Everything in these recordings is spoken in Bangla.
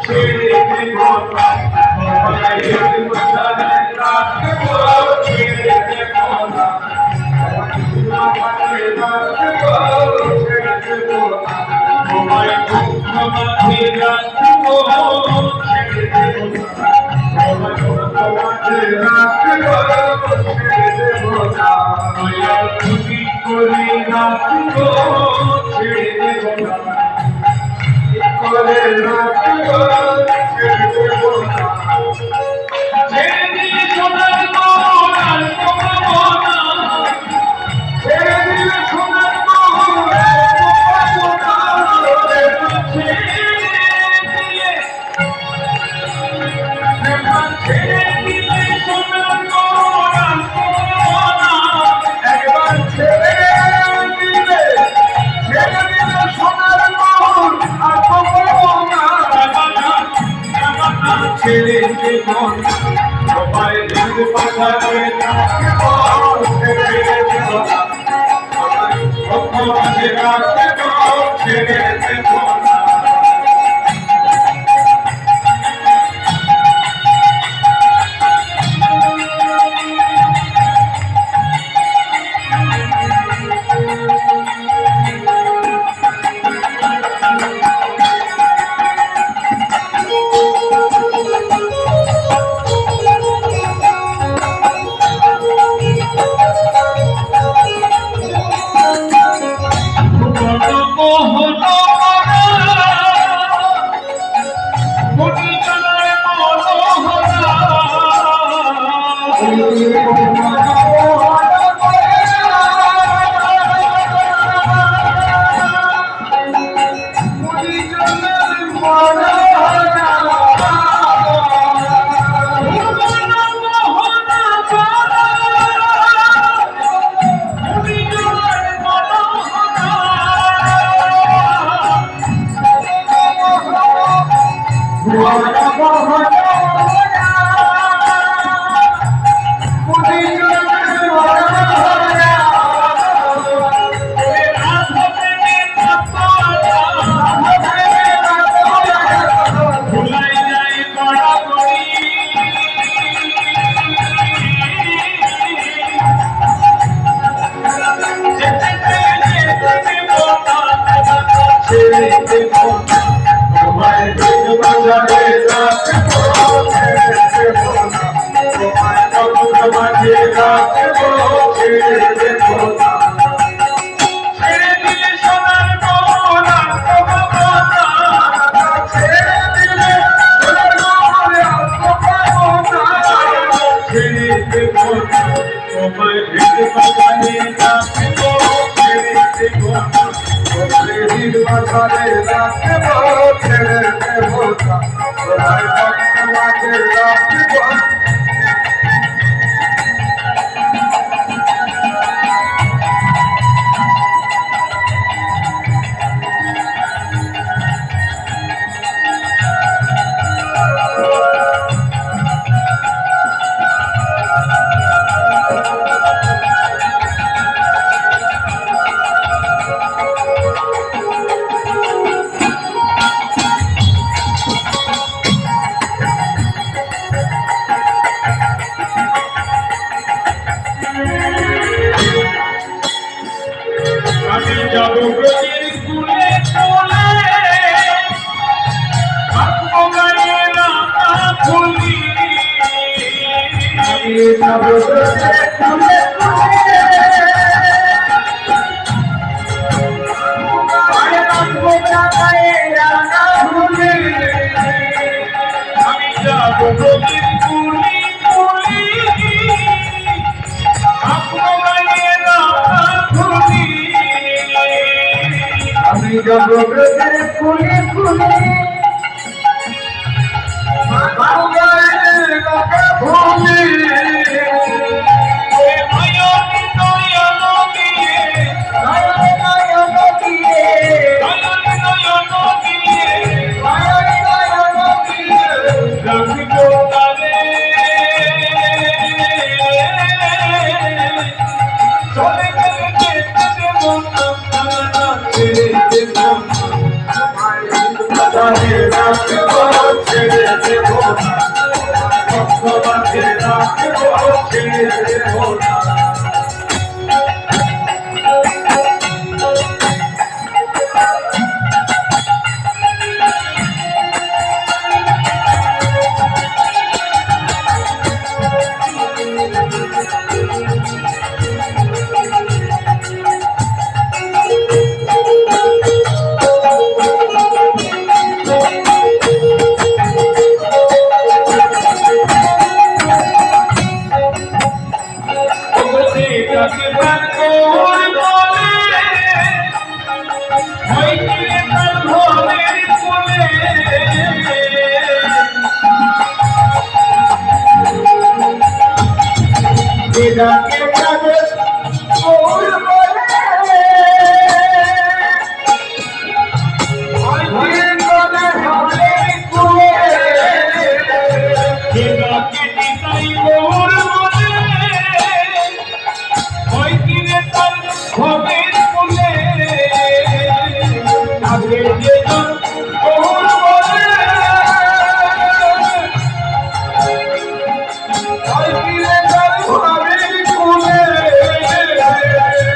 ছেড়ে দেব না তোমায় বাজারে রাখবো ছেড়ে দেব না তোমায় রাখবো ছেড়ে দেব না তোমায় মাঝে রাখবো ছেড়ে দেব না তোমায় মাঝে রাখবো ছেড়ে দেব না মায়া তুমি করে রাখবো ছেড়ে দেব না করে রাখবো ছেড়ে দেব না ছেড়ে দিলে সোনার মন আর পাবো না ছেড়ে দিলে সোনার মন আর পাবো না ছেড়ে দিলে সোনার মন আর পাবো না একবার ছেড়ে দিলে সোনার মন আর পাবো না ছেড়ে দেব না তোমায় বাজারে রাখবো ছেড়ে দেব না তোমায় রাখবো ছেড়ে দেব না বাজারে রাখবো ছেড়ে দেব না তোমায় বাজারে রাখবো ডাকে যাবে ওর বলে ওই বলে হবে কুয়ে ডাকে নিতাই ওর বলে ওই দিনে তার হবে কুলে ডাকে যেজন ওর বলে ওই দিনে তার হবে কুলে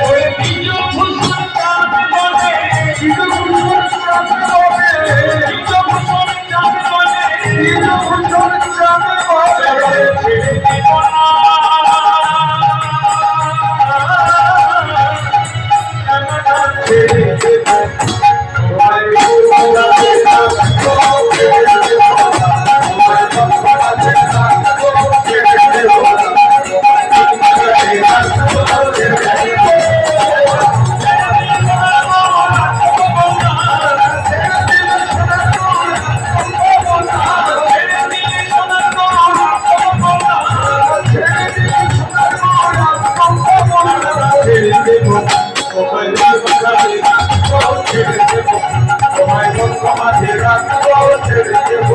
ওই নিজ ভূষণ চাঁদ বলে নিজ ভূষণ চাঁদ বলে নিজ ভূষণ চাঁদ বলে নিজ ভূষণ চাঁদ বলে ছেড়ে দিব না ছেড়ে দেব তোমায় ভুলাতে থাকবো ছেড়ে দেব তোমায় ভুলাতে থাকবো ছেড়ে দেব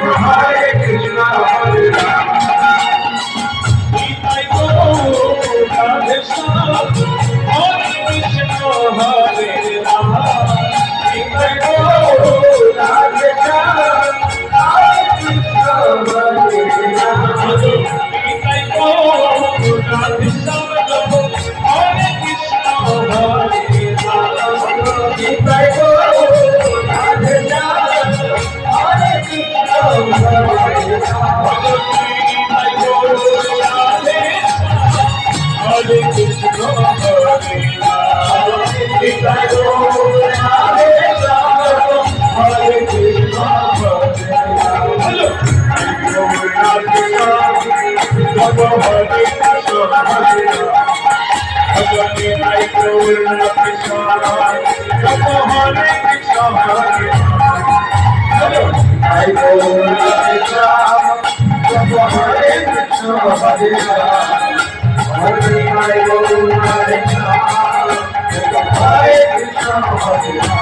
Hare Krishna, Hare Krishna, Hare Krishna, Bhajani Kai Gaura Krishna, Hare Krishna, Hare Bhajani Kai Gaura Krishna, Hare Krishna, Hare Bhajani Kai Gaura Krishna, Hare Krishna, Hare Hare Krishna, Hare